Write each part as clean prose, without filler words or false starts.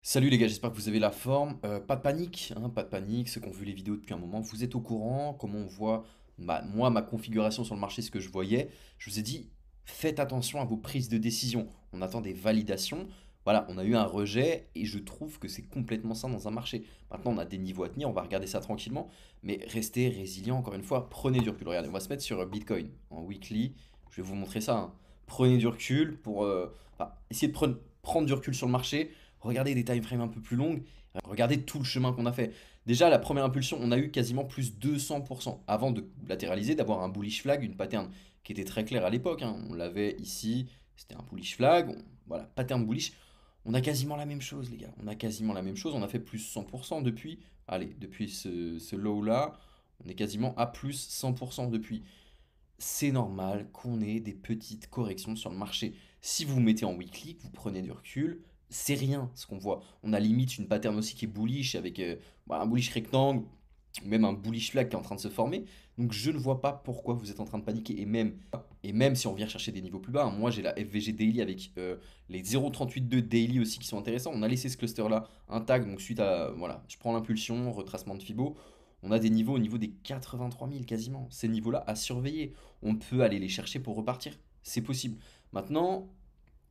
Salut les gars, j'espère que vous avez la forme. Pas de panique, hein, pas de panique. Ceux qui ont vu les vidéos depuis un moment, vous êtes au courant. Comment on voit, moi, ma configuration sur le marché, ce que je voyais. Je vous ai dit, faites attention à vos prises de décision. On attend des validations. Voilà, on a eu un rejet et je trouve que c'est complètement sain dans un marché. Maintenant, on a des niveaux à tenir, on va regarder ça tranquillement. Mais restez résilient, encore une fois, prenez du recul. Regardez, on va se mettre sur Bitcoin en weekly. Je vais vous montrer ça, hein. Prenez du recul pour essayer de prendre du recul sur le marché. Regardez des time frames un peu plus longues, regardez tout le chemin qu'on a fait. Déjà, la première impulsion, on a eu quasiment plus 200% avant de latéraliser, d'avoir un bullish flag, une pattern qui était très claire à l'époque, hein. On l'avait ici, c'était un bullish flag, voilà, pattern bullish. On a quasiment la même chose, les gars. On a quasiment la même chose. On a fait plus 100% depuis. Allez, depuis ce low-là, on est quasiment à plus 100% depuis. C'est normal qu'on ait des petites corrections sur le marché. Si vous vous mettez en weekly, que vous prenez du recul, c'est rien ce qu'on voit. On a limite une pattern aussi qui est bullish avec un bullish rectangle, ou même un bullish flag qui est en train de se former. Donc je ne vois pas pourquoi vous êtes en train de paniquer. Et même si on vient chercher des niveaux plus bas, hein, moi j'ai la FVG Daily avec les 0,382 Daily aussi qui sont intéressants. On a laissé ce cluster là intact, donc suite à, voilà, je prends l'impulsion, retracement de Fibo. On a des niveaux au niveau des 83 000 quasiment. Ces niveaux-là à surveiller. On peut aller les chercher pour repartir. C'est possible. Maintenant,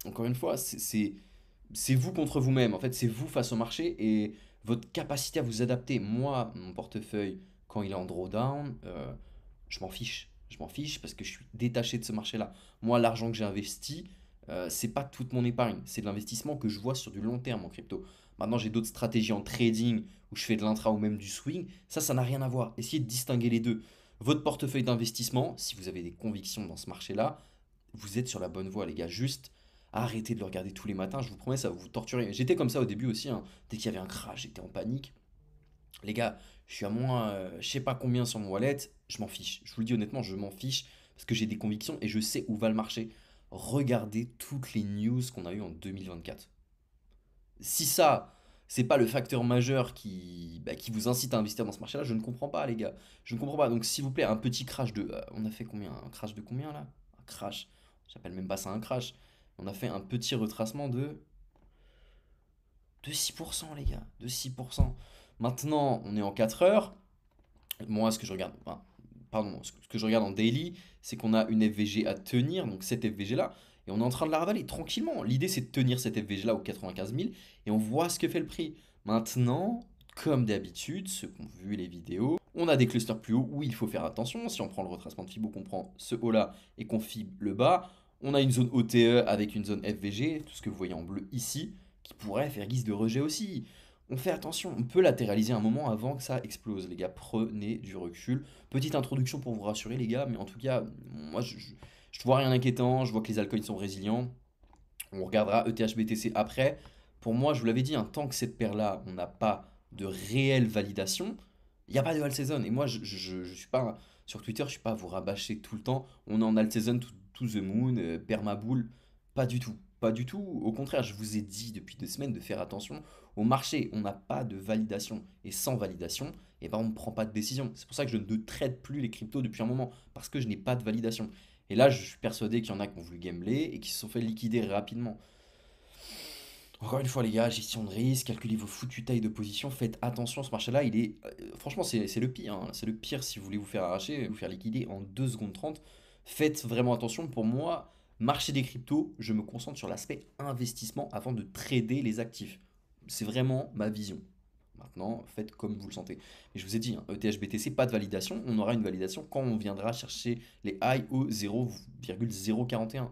encore une fois, c'est vous contre vous-même. En fait, c'est vous face au marché et votre capacité à vous adapter. Moi, mon portefeuille, quand il est en drawdown, je m'en fiche. Je m'en fiche parce que je suis détaché de ce marché-là. Moi, l'argent que j'ai investi, c'est pas toute mon épargne. C'est de l'investissement que je vois sur du long terme en crypto. Maintenant, j'ai d'autres stratégies en trading où je fais de l'intra ou même du swing. Ça n'a rien à voir. Essayez de distinguer les deux. Votre portefeuille d'investissement, si vous avez des convictions dans ce marché-là, vous êtes sur la bonne voie, les gars. Juste arrêtez de le regarder tous les matins. Je vous promets, ça va vous torturer. J'étais comme ça au début aussi, hein. Dès qu'il y avait un crash, j'étais en panique. Les gars, je suis à moins, je sais pas combien sur mon wallet. Je m'en fiche. Je vous le dis honnêtement, je m'en fiche parce que j'ai des convictions et je sais où va le marché. Regardez toutes les news qu'on a eues en 2024. Si ça, c'est pas le facteur majeur qui vous incite à investir dans ce marché-là, je ne comprends pas, les gars. Je ne comprends pas. Donc, s'il vous plaît, un petit crash de. On a fait combien? Un crash de combien là? Un crash. J'appelle même pas ça un crash. On a fait un petit retracement de 6%, les gars. De 6%. Maintenant, on est en 4 heures. Moi, ce que je regarde, enfin, pardon, ce que je regarde en daily, c'est qu'on a une FVG à tenir, donc cette FVG là, et on est en train de la ravaler tranquillement. L'idée, c'est de tenir cette FVG là aux 95 000 et on voit ce que fait le prix. Maintenant, comme d'habitude, ceux qui ont vu les vidéos, on a des clusters plus hauts où il faut faire attention. Si on prend le retracement de Fibo, qu'on prend ce haut là et qu'on fibre le bas, on a une zone OTE avec une zone FVG, tout ce que vous voyez en bleu ici, qui pourrait faire guise de rejet aussi. On fait attention, on peut latéraliser un moment avant que ça explose, les gars. Prenez du recul. Petite introduction pour vous rassurer, les gars, mais en tout cas, moi, je vois rien d'inquiétant. Je vois que les altcoins sont résilients. On regardera ETH-BTC après. Pour moi, je vous l'avais dit, hein, tant que cette paire-là, on n'a pas de réelle validation, il n'y a pas de alt season. Et moi, je suis pas sur Twitter, je suis pas à vous rabâcher tout le temps. On est en alt season to the moon, permabull. Pas du tout. Pas du tout. Au contraire, je vous ai dit depuis 2 semaines de faire attention au marché. On n'a pas de validation. Et sans validation, eh ben, on ne prend pas de décision. C'est pour ça que je ne traite plus les cryptos depuis un moment. Parce que je n'ai pas de validation. Et là, je suis persuadé qu'il y en a qui ont voulu gambler et qui se sont fait liquider rapidement. Encore une fois, les gars, gestion de risque, calculez vos foutues tailles de position, faites attention, ce marché-là, il est. Franchement, c'est le pire, hein. C'est le pire si vous voulez vous faire arracher, vous faire liquider en 2 secondes 30. Faites vraiment attention. Pour moi, marché des cryptos, je me concentre sur l'aspect investissement avant de trader les actifs. C'est vraiment ma vision. Maintenant, faites comme vous le sentez. Et je vous ai dit, hein, ETH-BTC, pas de validation. On aura une validation quand on viendra chercher les high au 0,041.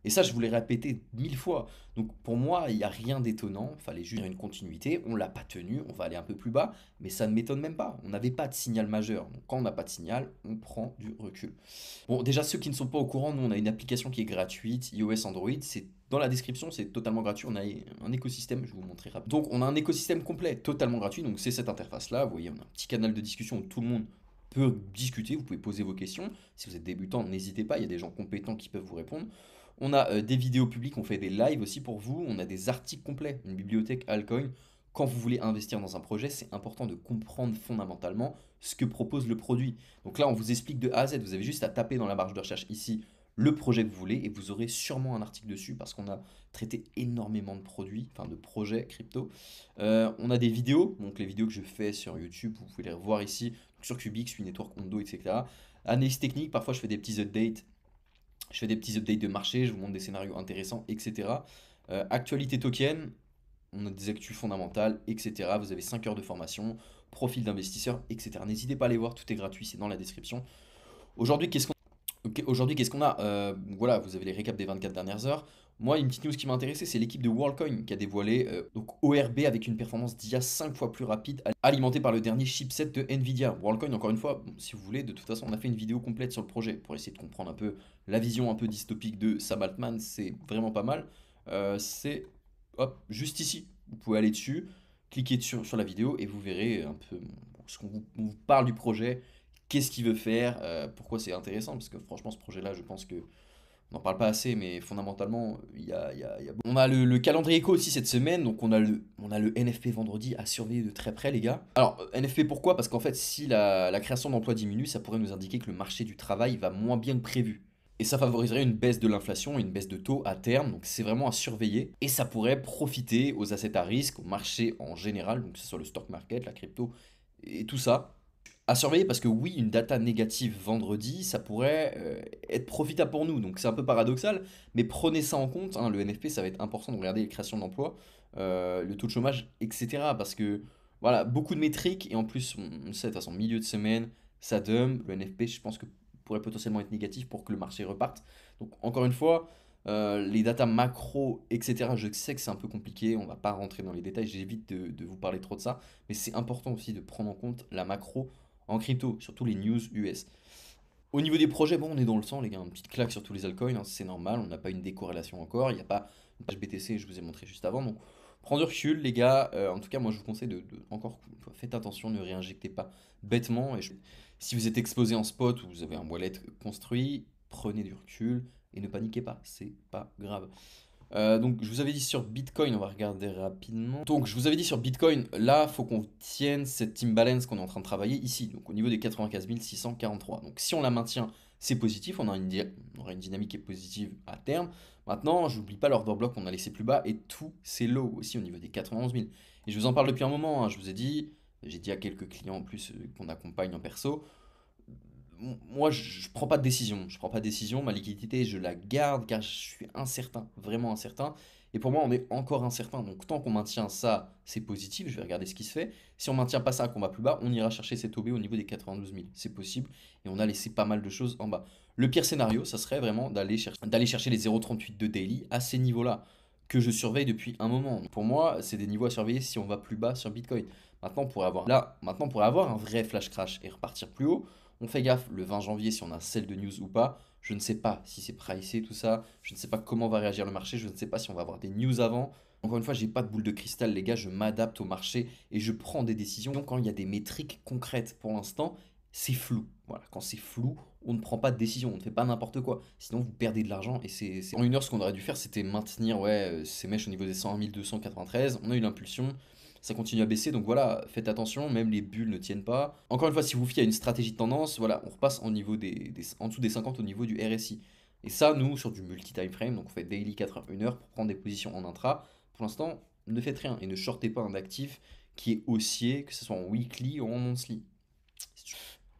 Et ça, je vous l'ai répété 1000 fois. Donc pour moi, il n'y a rien d'étonnant. Il fallait juste une continuité. On ne l'a pas tenu. On va aller un peu plus bas. Mais ça ne m'étonne même pas. On n'avait pas de signal majeur. Donc quand on n'a pas de signal, on prend du recul. Bon, déjà, ceux qui ne sont pas au courant, nous, on a une application qui est gratuite, iOS, Android. C'est dans la description, c'est totalement gratuit. On a un écosystème, je vais vous montrer rapidement. Donc, on a un écosystème complet, totalement gratuit. Donc, c'est cette interface-là. Vous voyez, on a un petit canal de discussion où tout le monde peut discuter. Vous pouvez poser vos questions. Si vous êtes débutant, n'hésitez pas. Il y a des gens compétents qui peuvent vous répondre. On a des vidéos publiques, on fait des lives aussi pour vous. On a des articles complets, une bibliothèque Alcoin. Quand vous voulez investir dans un projet, c'est important de comprendre fondamentalement ce que propose le produit. Donc là, on vous explique de A à Z. Vous avez juste à taper dans la barre de recherche ici le projet que vous voulez et vous aurez sûrement un article dessus parce qu'on a traité énormément de produits, enfin de projets crypto. On a des vidéos, donc les vidéos que je fais sur YouTube, vous pouvez les revoir ici, donc sur Cubix, Network, Ondo, etc. Analyse technique, parfois je fais des petits updates. Je fais des petits updates de marché, je vous montre des scénarios intéressants, etc. Actualité token, on a des actus fondamentales, etc. Vous avez 5 heures de formation, profil d'investisseur, etc. N'hésitez pas à aller voir, tout est gratuit, c'est dans la description. Aujourd'hui, qu'est-ce qu'on Aujourd'hui, qu'est-ce qu'on a? Voilà, vous avez les récaps des 24 dernières heures. Moi, une petite news qui m'a intéressé, c'est l'équipe de WorldCoin qui a dévoilé donc ORB avec une performance d'IA 5 fois plus rapide, alimentée par le dernier chipset de Nvidia. WorldCoin, encore une fois, bon, si vous voulez, de toute façon, on a fait une vidéo complète sur le projet pour essayer de comprendre un peu la vision un peu dystopique de Sam Altman. C'est vraiment pas mal. C'est hop, juste ici. Vous pouvez aller dessus, cliquer sur la vidéo et vous verrez un peu ce qu'on vous parle du projet, qu'est-ce qu'il veut faire, pourquoi c'est intéressant, parce que franchement, ce projet-là, je pense que on n'en parle pas assez, mais fondamentalement, on a le calendrier éco aussi cette semaine, donc on a le NFP vendredi à surveiller de très près, les gars. Alors, NFP pourquoi? Parce qu'en fait, si la création d'emplois diminue, ça pourrait nous indiquer que le marché du travail va moins bien que prévu. Et ça favoriserait une baisse de l'inflation, une baisse de taux à terme, donc c'est vraiment à surveiller. Et ça pourrait profiter aux assets à risque, au marché en général, donc que ce soit le stock market, la crypto et tout ça. À surveiller parce que oui, une data négative vendredi, ça pourrait être profitable pour nous. Donc c'est un peu paradoxal, mais prenez ça en compte, hein. Le NFP, ça va être important de regarder les créations d'emplois, le taux de chômage, etc. Parce que voilà, beaucoup de métriques, et en plus, on sait de toute façon, milieu de semaine, ça dump. Le NFP, je pense que pourrait potentiellement être négatif pour que le marché reparte. Donc encore une fois, les datas macro, etc., je sais que c'est un peu compliqué, on va pas rentrer dans les détails, j'évite de vous parler trop de ça, mais c'est important aussi de prendre en compte la macro en crypto, surtout les news US. Au niveau des projets, bon, on est dans le sang, les gars, une petite claque sur tous les altcoins, hein, c'est normal, on n'a pas une décorrélation encore, il n'y a pas une page BTC, je vous ai montré juste avant, donc prends du recul, les gars. En tout cas, moi, je vous conseille encore, faites attention, ne réinjectez pas bêtement. Si vous êtes exposé en spot ou vous avez un wallet construit, prenez du recul et ne paniquez pas, c'est pas grave. Donc je vous avais dit sur Bitcoin, on va regarder rapidement. Donc je vous avais dit sur Bitcoin, là, faut qu'on tienne cette team balance qu'on est en train de travailler ici, donc au niveau des 95 643. Donc si on la maintient, c'est positif, on aura une dynamique qui est positive à terme. Maintenant, j'oublie pas l'order block qu'on a laissé plus bas et tout c'est low aussi au niveau des 91 000. Et je vous en parle depuis un moment, hein, je vous ai dit, j'ai dit à quelques clients en plus qu'on accompagne en perso, moi, je prends pas de décision. Je prends pas de décision. Ma liquidité, je la garde car je suis incertain, vraiment incertain. Et pour moi, on est encore incertain. Donc, tant qu'on maintient ça, c'est positif. Je vais regarder ce qui se fait. Si on maintient pas ça, qu'on va plus bas, on ira chercher cet OB au niveau des 92 000. C'est possible. Et on a laissé pas mal de choses en bas. Le pire scénario, ça serait vraiment d'aller chercher les 0,38 de daily à ces niveaux-là que je surveille depuis un moment. Pour moi, c'est des niveaux à surveiller si on va plus bas sur Bitcoin. Maintenant, on pourrait avoir un vrai flash crash et repartir plus haut. On fait gaffe le 20 janvier si on a celle de news ou pas. Je ne sais pas si c'est pricé tout ça. Je ne sais pas comment va réagir le marché. Je ne sais pas si on va avoir des news avant. Encore une fois, j'ai pas de boule de cristal, les gars. Je m'adapte au marché et je prends des décisions. Donc, quand il y a des métriques concrètes pour l'instant, c'est flou. Voilà, quand c'est flou, on ne prend pas de décision. On ne fait pas n'importe quoi. Sinon, vous perdez de l'argent. Et en une heure, ce qu'on aurait dû faire, c'était maintenir ces mèches au niveau des 101 293. On a eu l'impulsion, ça continue à baisser. Donc voilà, faites attention, même les bulles ne tiennent pas. Encore une fois, si vous fiez à une stratégie de tendance, voilà, on repasse en dessous des 50 au niveau du RSI. Et ça, nous, sur du multi-time frame, donc on fait daily 4 heures, 1 heure pour prendre des positions en intra. Pour l'instant, ne faites rien et ne shortez pas un actif qui est haussier, que ce soit en weekly ou en monthly.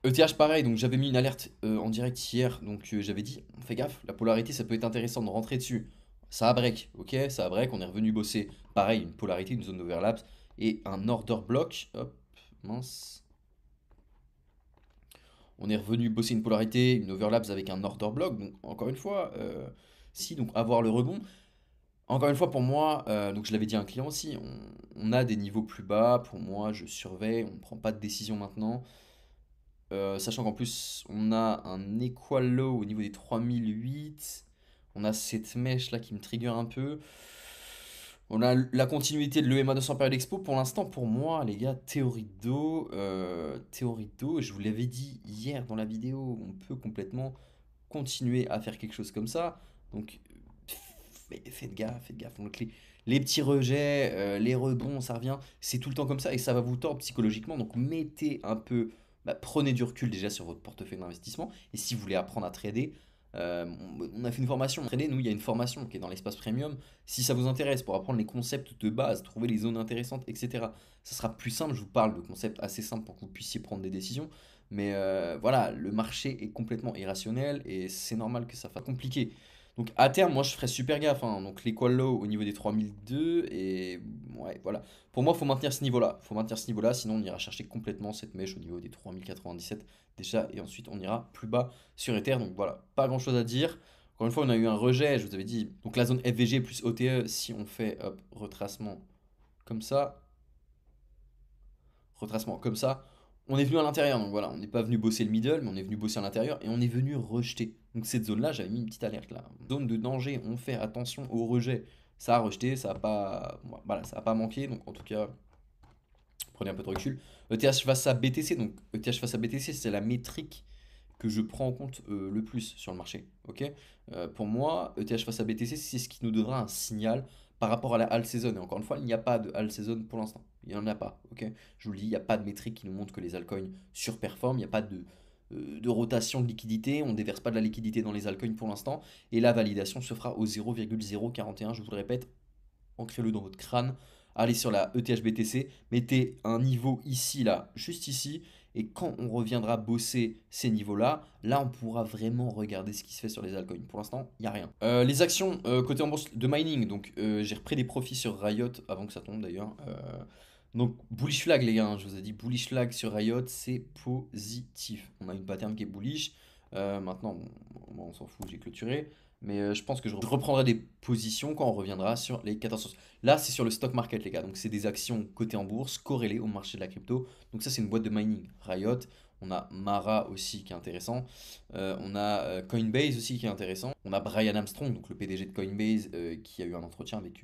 ETH pareil, donc j'avais mis une alerte en direct hier, donc j'avais dit, fais gaffe, la polarité ça peut être intéressant de rentrer dessus. Ça a break, ok, ça a break, on est revenu bosser. Pareil, une polarité, une zone d'overlap et un order block. Hop, mince. On est revenu bosser une polarité, une overlaps avec un order block. Donc encore une fois, si, donc avoir le rebond. Encore une fois, pour moi, donc je l'avais dit à un client aussi, on a des niveaux plus bas. Pour moi, je surveille, on ne prend pas de décision maintenant. Sachant qu'en plus, on a un equal low au niveau des 3008. On a cette mèche là qui me trigger un peu. On a la continuité de l'EMA 200 période expo. Pour l'instant, pour moi, les gars, théorie d'eau, je vous l'avais dit hier dans la vidéo, on peut complètement continuer à faire quelque chose comme ça. Donc, faites gaffe. Donc, les petits rejets, les rebonds, ça revient. C'est tout le temps comme ça et ça va vous tordre psychologiquement. Donc, mettez un peu, prenez du recul déjà sur votre portefeuille d'investissement. Et si vous voulez apprendre à trader, On a fait une formation. Trader, nous, il y a une formation qui est dans l'espace premium. Si ça vous intéresse, pour apprendre les concepts de base, trouver les zones intéressantes, etc. Ça sera plus simple. Je vous parle de concepts assez simples pour que vous puissiez prendre des décisions. Mais voilà, le marché est complètement irrationnel et c'est normal que ça fasse compliqué. Donc à terme, moi je ferais super gaffe, hein. Donc l'équal low au niveau des 3002 et ouais, voilà. Pour moi, il faut maintenir ce niveau-là. Faut maintenir ce niveau-là, sinon on ira chercher complètement cette mèche au niveau des 3097 déjà et ensuite on ira plus bas sur Ether. Donc voilà, pas grand-chose à dire. Encore une fois, on a eu un rejet, je vous avais dit. Donc la zone FVG plus OTE, si on fait hop, comme ça, retracement comme ça, on est venu à l'intérieur. Donc voilà, on n'est pas venu bosser le middle, mais on est venu bosser à l'intérieur et on est venu rejeter. Donc cette zone-là, j'avais mis une petite alerte là. Zone de danger, on fait attention au rejet. Ça a rejeté, ça a pas, voilà, ça a pas manqué. Donc en tout cas, prenez un peu de recul. ETH face à BTC, donc ETH face à BTC, c'est la métrique que je prends en compte le plus sur le marché. Ok. Pour moi, ETH face à BTC, c'est ce qui nous donnera un signal par rapport à la all season. Et encore une fois, il n'y a pas de all season pour l'instant. Il n'y en a pas. Ok. Je vous le dis, il n'y a pas de métrique qui nous montre que les altcoins surperforment. Il n'y a pas de rotation de liquidité. On ne déverse pas de la liquidité dans les altcoins pour l'instant. Et la validation se fera au 0,041. Je vous le répète, ancrez-le dans votre crâne. Allez sur la ETH BTC, mettez un niveau ici, là, juste ici. Et quand on reviendra bosser ces niveaux-là, là, on pourra vraiment regarder ce qui se fait sur les altcoins. Pour l'instant, il n'y a rien. Les actions côté en bourse de mining, donc j'ai repris des profits sur Riot avant que ça tombe d'ailleurs. Donc bullish flag les gars, hein, je vous ai dit bullish flag sur Riot, c'est positif. On a une pattern qui est bullish. Maintenant, bon, moi, on s'en fout, j'ai clôturé. Mais je pense que je reprendrai des positions quand on reviendra sur les 14. Là, c'est sur le stock market, les gars. Donc, c'est des actions cotées en bourse, corrélées au marché de la crypto. Donc, ça, c'est une boîte de mining. Riot. On a Mara aussi qui est intéressant. On a Coinbase aussi qui est intéressant. On a Brian Armstrong, donc le PDG de Coinbase, qui a eu un entretien avec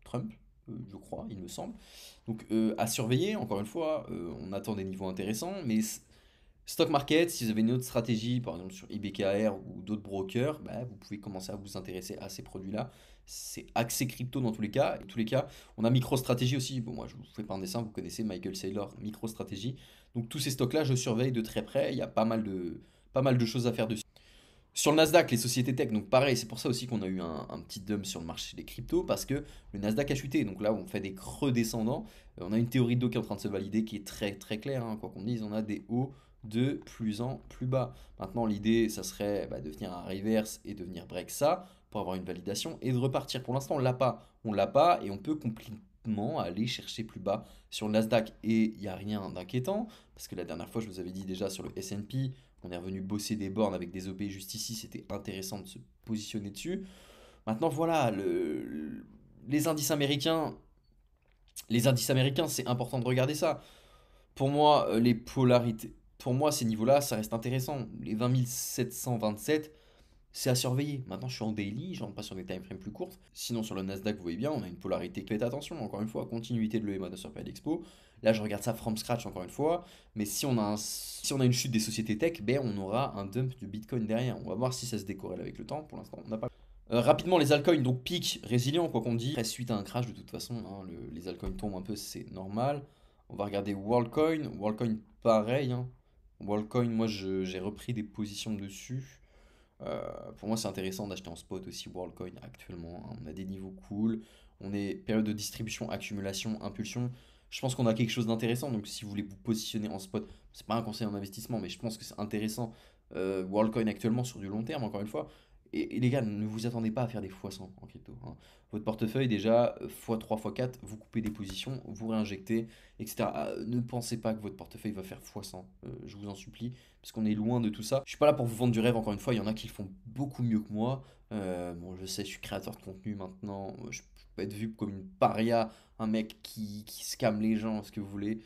Trump, je crois, il me semble. Donc, à surveiller, encore une fois, on attend des niveaux intéressants. Mais stock market, si vous avez une autre stratégie, par exemple sur IBKR ou d'autres brokers, bah, vous pouvez commencer à vous intéresser à ces produits-là. C'est axé crypto dans tous les cas. Et tous les cas, on a MicroStrategy aussi. Bon, moi, je vous fais pas un dessin, vous connaissez Michael Saylor, MicroStrategy. Donc tous ces stocks-là, je surveille de très près. Il y a pas mal de choses à faire dessus. Sur le Nasdaq, les sociétés tech, donc pareil, c'est pour ça aussi qu'on a eu un petit dump sur le marché des cryptos, parce que le Nasdaq a chuté. Donc là, on fait des creux descendants. On a une théorie de dos qui est en train de se valider, qui est très très claire, hein. Quoi qu'on dise, on a des hauts de plus en plus bas. Maintenant, l'idée, ça serait de venir un reverse et de venir break ça pour avoir une validation et de repartir. Pour l'instant, on l'a pas. On l'a pas et on peut complètement aller chercher plus bas sur le Nasdaq. Et il n'y a rien d'inquiétant, parce que la dernière fois, je vous avais dit déjà sur le S&P, on est revenu bosser des bornes avec des OP juste ici, c'était intéressant de se positionner dessus. Maintenant, voilà, les indices américains, c'est important de regarder ça. Pour moi, les polarités, pour moi, ces niveaux-là, ça reste intéressant. Les 20 727, c'est à surveiller. Maintenant, je suis en daily, je rentre pas sur des time frames plus courtes. Sinon, sur le Nasdaq, vous voyez bien, on a une polarité. Faites attention, encore une fois, continuité de l'EMA de Surprise Expo. Là, je regarde ça from scratch, encore une fois. Mais si on a une chute des sociétés tech, ben, on aura un dump de Bitcoin derrière. On va voir si ça se décorrèle avec le temps. Pour l'instant, on n'a pas. Rapidement, les altcoins, donc pic, résilient, quoi qu'on dit. Après, suite à un crash, de toute façon, hein, les altcoins tombent un peu, c'est normal. On va regarder WorldCoin. WorldCoin, pareil, hein. WorldCoin, moi, j'ai repris des positions dessus. Pour moi, c'est intéressant d'acheter en spot aussi WorldCoin actuellement, hein. On a des niveaux cool. On est période de distribution, accumulation, impulsion. Je pense qu'on a quelque chose d'intéressant. Donc, si vous voulez vous positionner en spot, c'est pas un conseil en investissement, mais je pense que c'est intéressant. WorldCoin actuellement sur du long terme, encore une fois. Et les gars, ne vous attendez pas à faire des x100 en crypto, hein. Votre portefeuille, déjà, x3, x4, vous coupez des positions, vous réinjectez, etc. Ne pensez pas que votre portefeuille va faire x100, je vous en supplie, parce qu'on est loin de tout ça. Je suis pas là pour vous vendre du rêve, encore une fois, il y en a qui le font beaucoup mieux que moi. Bon, je sais, je suis créateur de contenu maintenant, je peux être vu comme une paria, un mec qui scamme les gens, ce que vous voulez.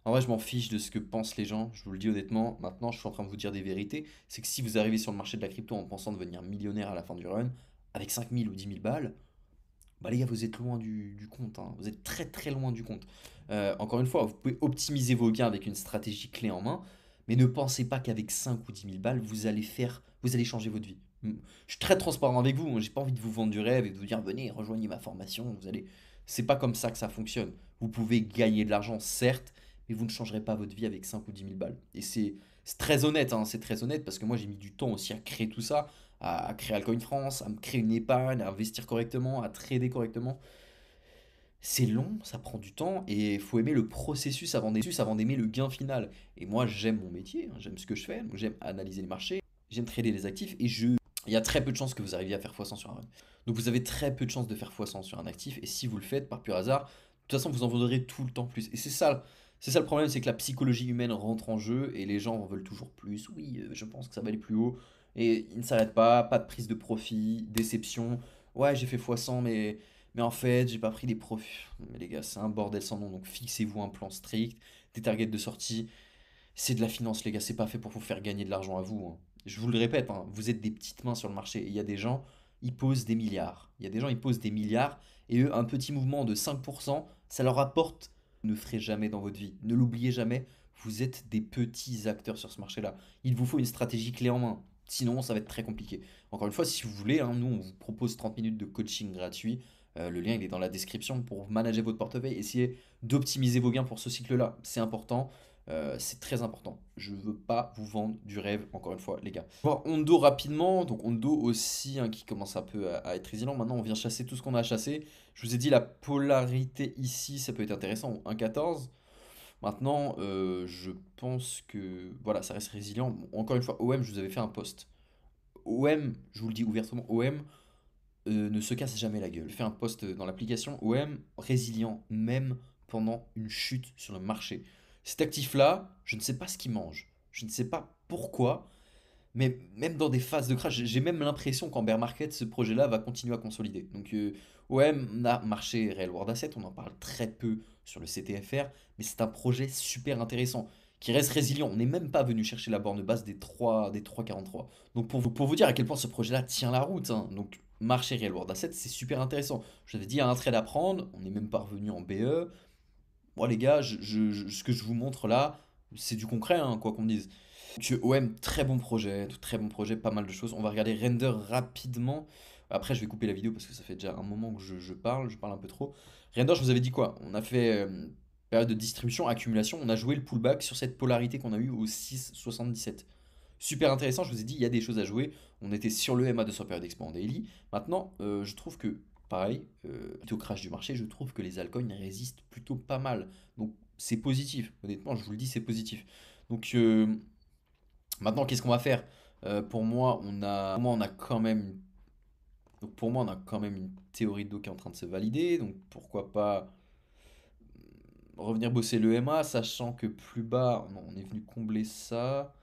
En vrai, je m'en fiche de ce que pensent les gens, je vous le dis honnêtement. Maintenant, je suis en train de vous dire des vérités. C'est que si vous arrivez sur le marché de la crypto en pensant devenir millionnaire à la fin du run, avec 5000 ou 10 000 balles, bah les gars, vous êtes loin du compte, hein. Vous êtes très très loin du compte. Encore une fois, vous pouvez optimiser vos gains avec une stratégie clé en main, mais ne pensez pas qu'avec 5 ou 10 000 balles, vous allez changer votre vie. Je suis très transparent avec vous, hein. J'ai pas envie de vous vendre du rêve et de vous dire venez, rejoignez ma formation, vous allez. C'est pas comme ça que ça fonctionne. Vous pouvez gagner de l'argent, certes, mais vous ne changerez pas votre vie avec 5 ou 10 000 balles. Et c'est très honnête, hein, c'est très honnête parce que moi j'ai mis du temps aussi à créer tout ça, à créer Alcoin France, à me créer une épargne, à investir correctement, à trader correctement. C'est long, ça prend du temps et il faut aimer le processus avant d'aimer le gain final. Et moi, j'aime mon métier, hein, j'aime ce que je fais, donc j'aime analyser les marchés, j'aime trader les actifs et il y a très peu de chances que vous arriviez à faire x100 sur un run. Donc vous avez très peu de chances de faire x100 sur un actif et si vous le faites par pur hasard, de toute façon vous en vaudrez tout le temps plus. Et c'est ça le problème, c'est que la psychologie humaine rentre en jeu et les gens en veulent toujours plus. Oui, je pense que ça va aller plus haut et ils ne s'arrêtent pas de prise de profit, déception. Ouais, j'ai fait x100 mais en fait, j'ai pas pris des profits. Mais les gars, c'est un bordel sans nom. Donc fixez-vous un plan strict, des targets de sortie. C'est de la finance, les gars. C'est pas fait pour vous faire gagner de l'argent à vous, hein. Je vous le répète, hein, vous êtes des petites mains sur le marché. Et il y a des gens, ils posent des milliards. Il y a des gens, ils posent des milliards. Et eux, un petit mouvement de 5%, ça leur apporte. Ne ferez jamais dans votre vie. Ne l'oubliez jamais. Vous êtes des petits acteurs sur ce marché-là. Il vous faut une stratégie clé en main. Sinon, ça va être très compliqué. Encore une fois, si vous voulez, hein, nous, on vous propose 30 minutes de coaching gratuit. Le lien, il est dans la description pour manager votre portefeuille. Essayez d'optimiser vos gains pour ce cycle-là. C'est important. C'est très important. Je veux pas vous vendre du rêve, encore une fois, les gars. Voir Hondo rapidement. Donc Hondo aussi, hein, qui commence un peu à être résilient. Maintenant, on vient chasser tout ce qu'on a à chasser. Je vous ai dit, la polarité ici, ça peut être intéressant. 1,14. Maintenant, je pense que voilà, ça reste résilient. Bon, encore une fois, OM, je vous avais fait un post. OM, je vous le dis ouvertement, OM ne se casse jamais la gueule. Je fais un post dans l'application OM résilient, même pendant une chute sur le marché. Cet actif-là, je ne sais pas ce qu'il mange. Je ne sais pas pourquoi, mais même dans des phases de crash, j'ai même l'impression qu'en bear market, ce projet-là va continuer à consolider. Donc OM a marché Real World Asset, on en parle très peu sur le CTFR, mais c'est un projet super intéressant qui reste résilient. On n'est même pas venu chercher la borne basse des 3,43. Donc pour vous dire à quel point ce projet-là tient la route, hein. Donc marché Real World Asset, c'est super intéressant. Je vous avais dit, il y a un trade à prendre, on n'est même pas revenu en BE. Moi les gars, ce que je vous montre là, c'est du concret, hein, quoi qu'on dise. Donc, OM, très bon projet, pas mal de choses. On va regarder Render rapidement. Après, je vais couper la vidéo parce que ça fait déjà un moment que je parle un peu trop. Render, je vous avais dit quoi? On a fait période de distribution, accumulation. On a joué le pullback sur cette polarité qu'on a eu au 6,77. Super intéressant, je vous ai dit, il y a des choses à jouer. On était sur le MA200 période expo en daily. Maintenant, je trouve que, pareil, au crash du marché, je trouve que les altcoins résistent plutôt pas mal. Donc, c'est positif. Honnêtement, je vous le dis, c'est positif. Donc, maintenant, qu'est-ce qu'on va faire? Pour moi, on a quand même une théorie de dos qui est en train de se valider. Donc, pourquoi pas revenir bosser le MA, sachant que plus bas, non, on est venu combler ça.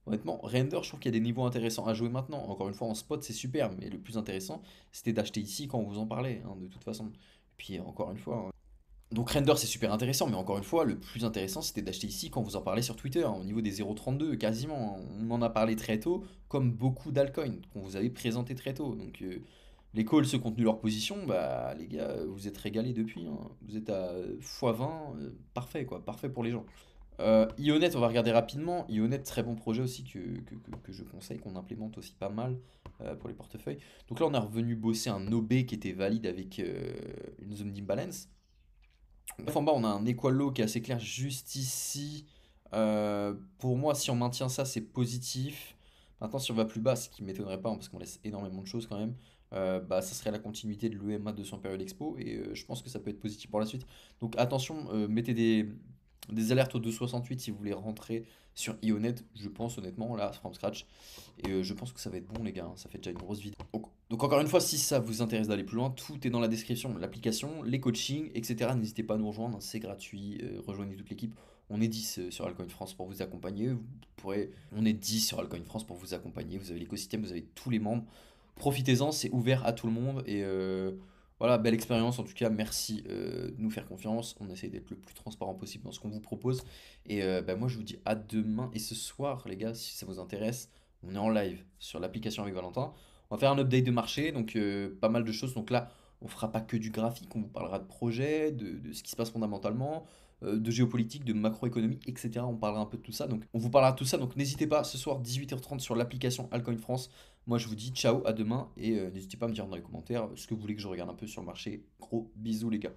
Honnêtement, Render, je trouve qu'il y a des niveaux intéressants à jouer maintenant. Encore une fois, en spot, c'est super, mais le plus intéressant, c'était d'acheter ici quand on vous en parlait, hein, de toute façon. Et puis, encore une fois, hein. Donc Render, c'est super intéressant, mais encore une fois, le plus intéressant, c'était d'acheter ici quand vous en parlez sur Twitter, hein, au niveau des 0,32, quasiment, hein. On en a parlé très tôt, comme beaucoup d'altcoins qu'on vous avait présenté très tôt. Donc, les calls se ont tenu leur position, bah, les gars, vous êtes régalés depuis, hein. Vous êtes à x20, parfait, quoi, parfait pour les gens. Ionet, on va regarder rapidement. Ionet, très bon projet aussi que je conseille, qu'on implémente aussi pas mal pour les portefeuilles. Donc là, on est revenu bosser un OB qui était valide avec une zone d'imbalance. En bas, on a un equal low qui est assez clair juste ici. Pour moi, si on maintient ça, c'est positif. Maintenant, si on va plus bas, ce qui ne m'étonnerait pas, hein, parce qu'on laisse énormément de choses quand même, bah, ça serait la continuité de l'EMA 200 période expo. Et je pense que ça peut être positif pour la suite. Donc attention, mettez des alertes au 2,68 si vous voulez rentrer sur Ionet. Je pense honnêtement, là, from scratch. Et je pense que ça va être bon, les gars, hein. Ça fait déjà une grosse vidéo. Donc encore une fois, si ça vous intéresse d'aller plus loin, tout est dans la description. L'application, les coachings, etc. N'hésitez pas à nous rejoindre, hein, c'est gratuit. Rejoignez toute l'équipe. On est 10 sur Altcoin France pour vous accompagner. On est 10 sur Altcoin France pour vous accompagner. Vous avez l'écosystème, vous avez tous les membres. Profitez-en, c'est ouvert à tout le monde. Et voilà, belle expérience. En tout cas, merci de nous faire confiance. On essaie d'être le plus transparent possible dans ce qu'on vous propose. Et bah, moi, je vous dis à demain. Et ce soir, les gars, si ça vous intéresse, on est en live sur l'application avec Valentin. On va faire un update de marché, donc pas mal de choses. Donc là, on fera pas que du graphique, on vous parlera de projets, de ce qui se passe fondamentalement, de géopolitique, de macroéconomie, etc. On parlera un peu de tout ça. Donc on vous parlera de tout ça. Donc n'hésitez pas, ce soir 18h30 sur l'application Altcoin France. Moi je vous dis ciao, à demain et n'hésitez pas à me dire dans les commentaires ce que vous voulez que je regarde un peu sur le marché. Gros bisous les gars.